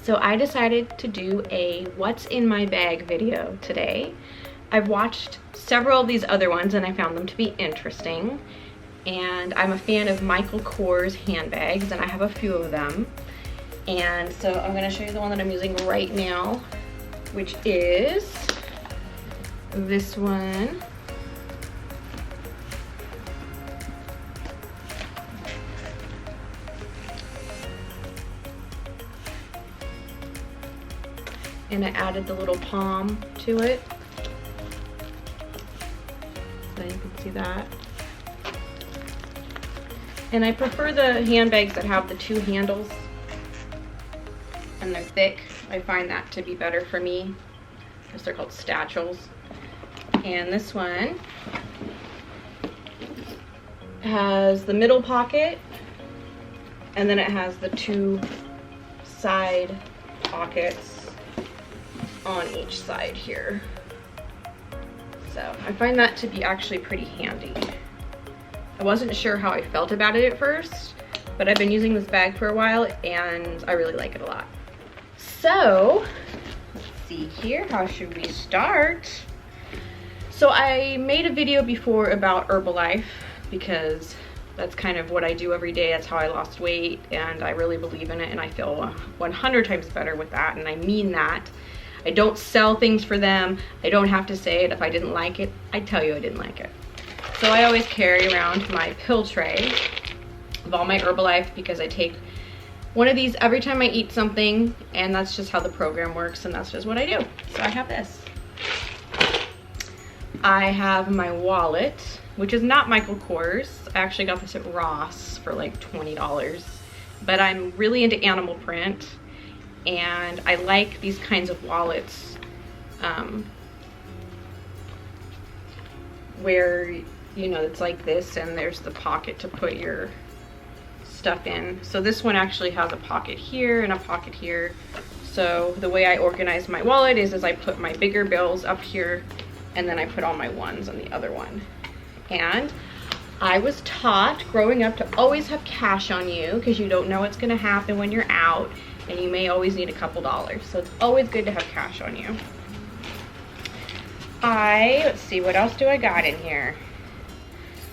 So I decided to do a what's in my bag video today. I've watched several of these other ones and I found them to be interesting. And I'm a fan of Micheal Kors handbags and I have a few of them. And so I'm gonna show you the one that I'm using right now, which is this one. And I added the little palm to it, so you can see that. And I prefer the handbags that have the two handles and they're thick. I find that to be better for me, because they're called satchels. And this one has the middle pocket, and then it has the two side pockets on each side here. So I find that to be actually pretty handy. I wasn't sure how I felt about it at first, but I've been using this bag for a while and I really like it a lot. So let's see here, how should we start? So I made a video before about Herbalife because that's kind of what I do every day. That's how I lost weight and I really believe in it and I feel 100 times better with that, and I mean that. I don't sell things for them. I don't have to say it. If I didn't like it, I'd tell you I didn't like it. So I always carry around my pill tray of all my Herbalife because I take one of these every time I eat something, and that's just how the program works and that's just what I do. So I have this. I have my wallet, which is not Micheal Kors. I actually got this at Ross for like $20, but I'm really into animal print. And I like these kinds of wallets where, you know, it's like this and there's the pocket to put your stuff in. So this one actually has a pocket here and a pocket here. So the way I organize my wallet is I put my bigger bills up here and then I put all my ones on the other one. And I was taught growing up to always have cash on you because you don't know what's gonna happen when you're out. And you may always need a couple dollars. So it's always good to have cash on you. Let's see, what else do I got in here?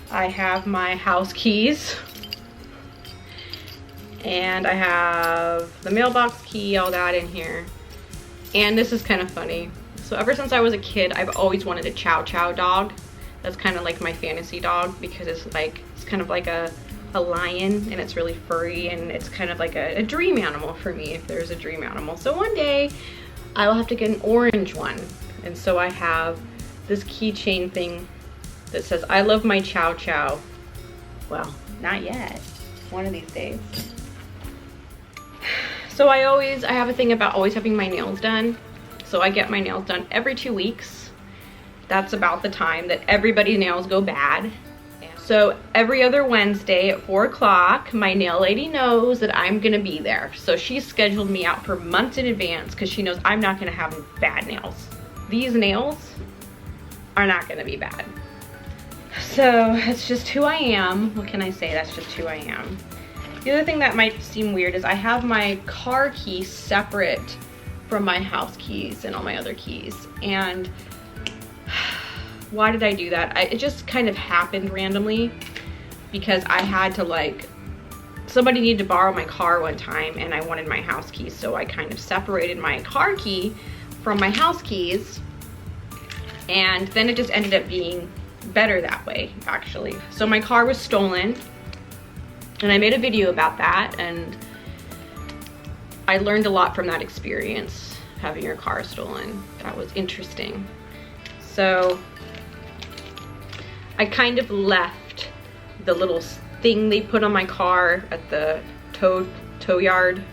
I have my house keys. And I have the mailbox key, all that in here. And this is kind of funny. So ever since I was a kid, I've always wanted a Chow Chow dog. That's kind of like my fantasy dog because it's kind of like a lion and it's really furry and it's kind of like a dream animal for me if there's a dream animal. So one day I will have to get an orange one, and so I have this keychain thing that says I love my Chow Chow. Well, not yet, one of these days. So I have a thing about always having my nails done. So I get my nails done every 2 weeks. That's about the time that everybody's nails go bad. So every other Wednesday at 4 o'clock, my nail lady knows that I'm gonna be there. So she's scheduled me out for months in advance because she knows I'm not gonna have bad nails. These nails are not gonna be bad. So it's just who I am. What can I say? That's just who I am. The other thing that might seem weird is I have my car key separate from my house keys and all my other keys. And why did I do that? It just kind of happened randomly because I had to somebody needed to borrow my car one time and I wanted my house keys. So I kind of separated my car key from my house keys, and then it just ended up being better that way, actually. So my car was stolen and I made a video about that, and I learned a lot from that experience, having your car stolen. That was interesting. So I kind of left the little thing they put on my car at the tow yard.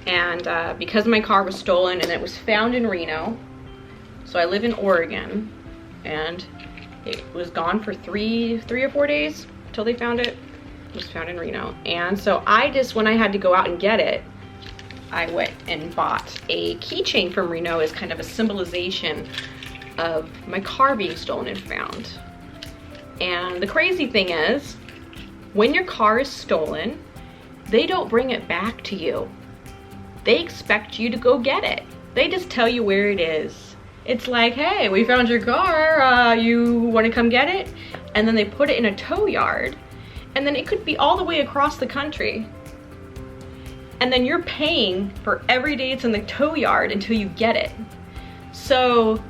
And because my car was stolen and it was found in Reno, so I live in Oregon, and it was gone for three or 4 days until they found it. It was found in Reno. And so when I had to go out and get it, I went and bought a keychain from Reno as kind of a symbolization of my car being stolen and found. And the crazy thing is, when your car is stolen, they don't bring it back to you. they expect you to go get it. They just tell you where it is. It's like, hey, we found your car, you wanna come get it? And then they put it in a tow yard, and then it could be all the way across the country. And then you're paying for every day it's in the tow yard until you get it. So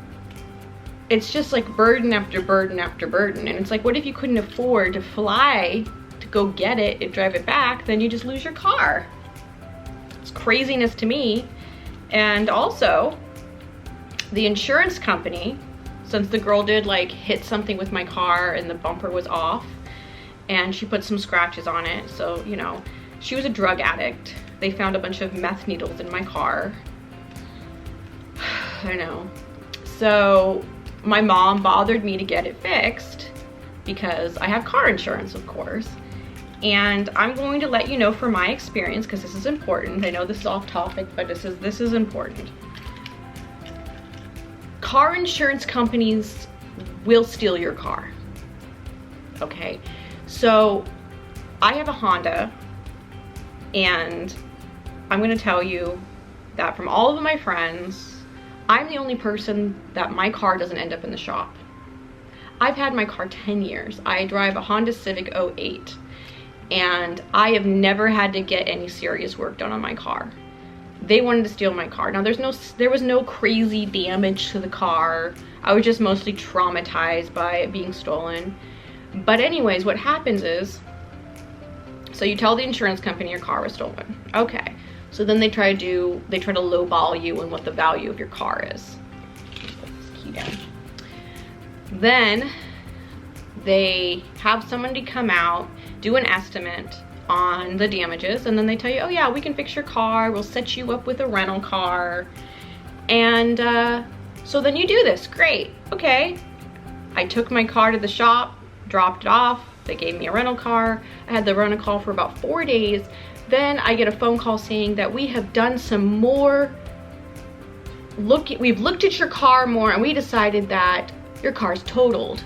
it's just like burden after burden after burden. And it's like, what if you couldn't afford to fly to go get it and drive it back? Then you just lose your car. It's craziness to me. And also, the insurance company, since the girl did like hit something with my car and the bumper was off and she put some scratches on it, so you know, she was a drug addict. They found a bunch of meth needles in my car. I know. So my mom bothered me to get it fixed because I have car insurance, of course. And I'm going to let you know from my experience, because this is important. I know this is off topic, but this is important. Car insurance companies will steal your car. Okay, so I have a Honda, and I'm gonna tell you that from all of my friends, I'm the only person that my car doesn't end up in the shop. I've had my car 10 years. I drive a Honda Civic 08, and I have never had to get any serious work done on my car. They wanted to steal my car. Now there was no crazy damage to the car. I was just mostly traumatized by it being stolen. But anyways, what happens is, so you tell the insurance company your car was stolen. Okay. So then they try to lowball you on what the value of your car is. Let's put this key down. Then they have somebody come out, do an estimate on the damages, and then they tell you, oh yeah, we can fix your car, we'll set you up with a rental car. And so then you do this, great, okay. I took my car to the shop, dropped it off, they gave me a rental car. I had the rental car for about 4 days. Then I get a phone call saying that we have done some more, we've looked at your car more, and we decided that your car's totaled.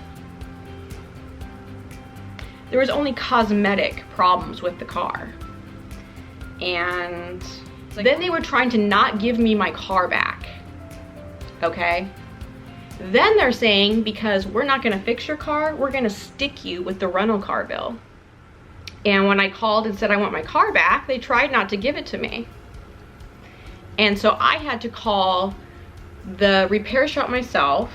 There was only cosmetic problems with the car. And then they were trying to not give me my car back, okay? Then they're saying, because we're not gonna fix your car, we're gonna stick you with the rental car bill. And when I called and said I want my car back, they tried not to give it to me. And so I had to call the repair shop myself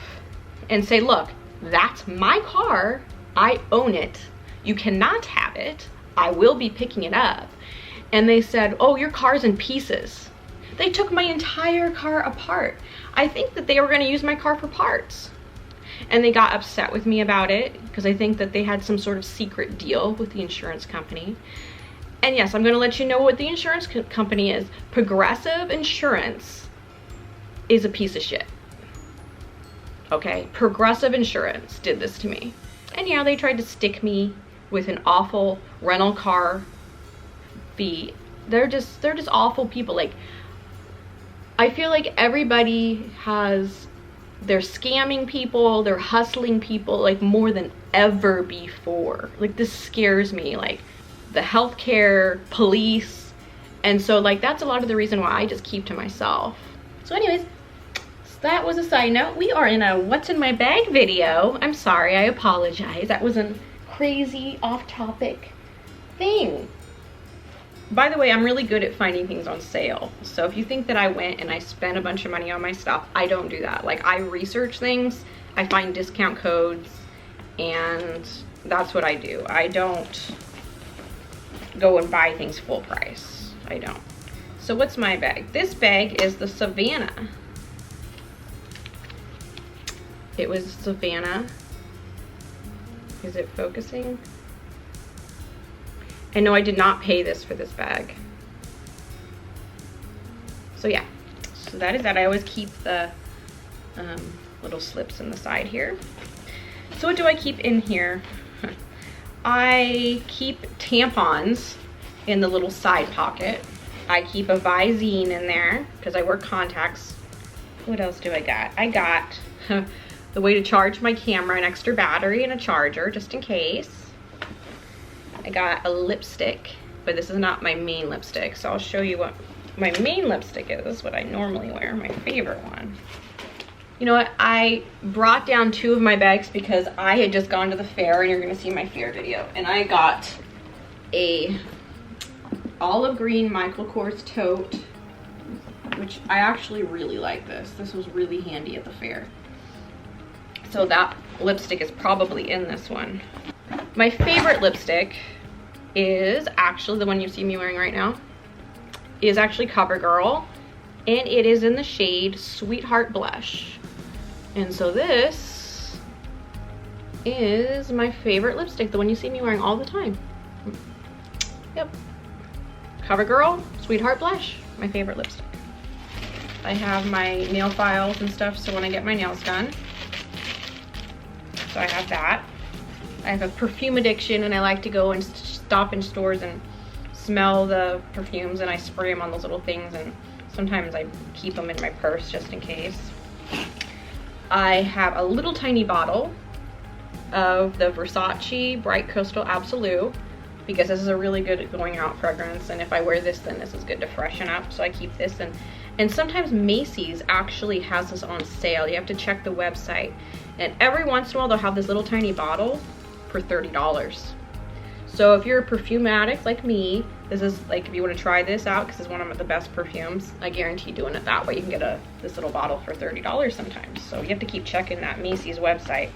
and say, look, that's my car, I own it. You cannot have it, I will be picking it up. And they said, oh, your car's in pieces. They took my entire car apart. I think that they were gonna use my car for parts. And they got upset with me about it because I think that they had some sort of secret deal with the insurance company. And yes, I'm gonna let you know what the insurance company is. Progressive Insurance is a piece of shit. Okay, Progressive Insurance did this to me. And yeah, they tried to stick me with an awful rental car fee. They're just awful people. Like, I feel like everybody they're scamming people, they're hustling people like more than ever before. Like, this scares me, like the healthcare, police. And so like, that's a lot of the reason why I just keep to myself. So anyways, that was a side note. We are in a what's in my bag video. I'm sorry, I apologize. That was a crazy off-topic thing. By the way, I'm really good at finding things on sale. So if you think that I went and I spent a bunch of money on my stuff, I don't do that. Like, I research things, I find discount codes, and that's what I do. I don't go and buy things full price. I don't. So what's my bag? This bag is the Savannah. It was Savannah. Is it focusing? And no, I did not pay this for this bag. So yeah, so that is that. I always keep the little slips in the side here. So what do I keep in here? I keep tampons in the little side pocket. I keep a Visine in there because I wear contacts. What else do I got? I got the way to charge my camera, an extra battery and a charger just in case. I got a lipstick, but this is not my main lipstick, so I'll show you what my main lipstick is, what I normally wear, my favorite one. You know what, I brought down 2 of my bags because I had just gone to the fair, and you're gonna see my fair video, and I got a olive green Micheal Kors tote, which I actually really like this. This was really handy at the fair. So that lipstick is probably in this one. My favorite lipstick is actually the one you see me wearing right now, is actually CoverGirl, and it is in the shade Sweetheart Blush. And so this is my favorite lipstick, the one you see me wearing all the time. Yep. CoverGirl, Sweetheart Blush, my favorite lipstick. I have my nail files and stuff, so when I get my nails done. So I have that. I have a perfume addiction, and I like to go and stop in stores and smell the perfumes, and I spray them on those little things, and sometimes I keep them in my purse just in case. I have a little tiny bottle of the Versace Bright Crystal Absolute, because this is a really good going out fragrance, and if I wear this, then this is good to freshen up, so I keep this. And sometimes Macy's actually has this on sale. You have to check the website, and every once in a while they'll have this little tiny bottle for $30. So if you're a perfume addict like me, this is like, if you want to try this out, because it's one of the best perfumes, I guarantee doing it that way. You can get this little bottle for $30 sometimes. So you have to keep checking that Macy's website.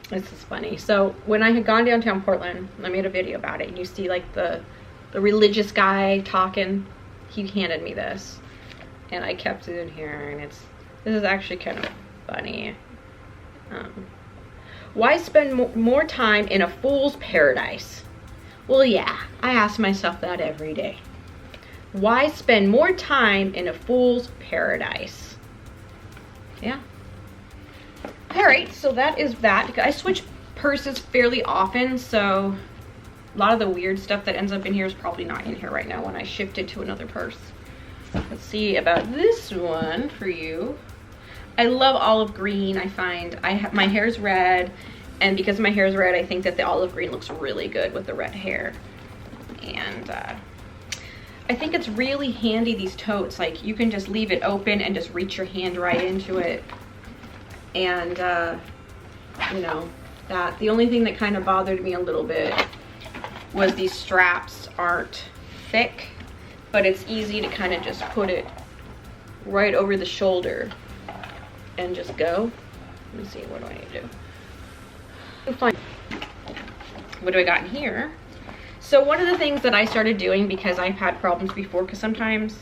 This is funny. So when I had gone downtown Portland, I made a video about it, and you see like the religious guy talking, he handed me this, and I kept it in here, and this is actually kind of funny. Why spend more time in a fool's paradise? Well, yeah, I ask myself that every day. Why spend more time in a fool's paradise? Yeah. All right, so that is that. I switch purses fairly often, so a lot of the weird stuff that ends up in here is probably not in here right now when I shift it to another purse. Let's see about this one for you. I love olive green. I find my hair's red, and because my hair is red, I think that the olive green looks really good with the red hair. And I think it's really handy, these totes. Like, you can just leave it open and just reach your hand right into it. And you know, that the only thing that kind of bothered me a little bit was these straps aren't thick, but it's easy to kind of just put it right over the shoulder and just go. Let me see, what do I need to do? Fine. What do I got in here? So one of the things that I started doing, because I've had problems before, because sometimes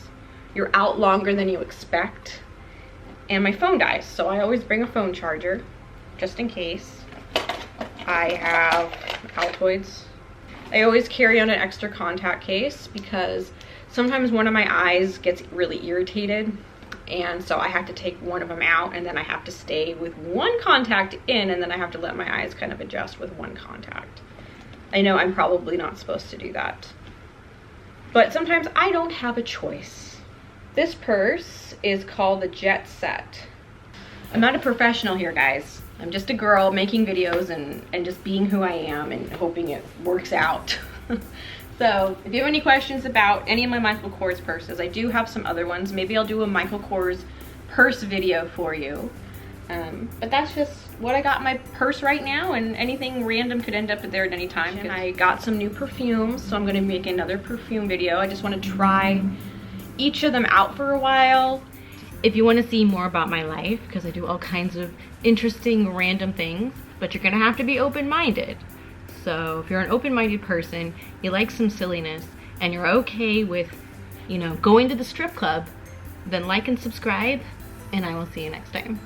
you're out longer than you expect and my phone dies, so I always bring a phone charger just in case. I have Altoids. I always carry on an extra contact case because sometimes one of my eyes gets really irritated, and so I have to take one of them out, and then I have to stay with one contact in, and then I have to let my eyes kind of adjust with one contact. I know I'm probably not supposed to do that, but sometimes I don't have a choice. This purse is called the Jet Set. I'm not a professional here, guys. I'm just a girl making videos and just being who I am and hoping it works out. So if you have any questions about any of my Micheal Kors purses, I do have some other ones. Maybe I'll do a Micheal Kors purse video for you. But that's just what I got in my purse right now, and anything random could end up there at any time. And I got some new perfumes, so I'm gonna make another perfume video. I just wanna try each of them out for a while. If you want to see more about my life, because I do all kinds of interesting random things, but you're gonna have to be open-minded. So if you're an open-minded person, you like some silliness, and you're okay with, you know, going to the strip club, then like and subscribe, and I will see you next time.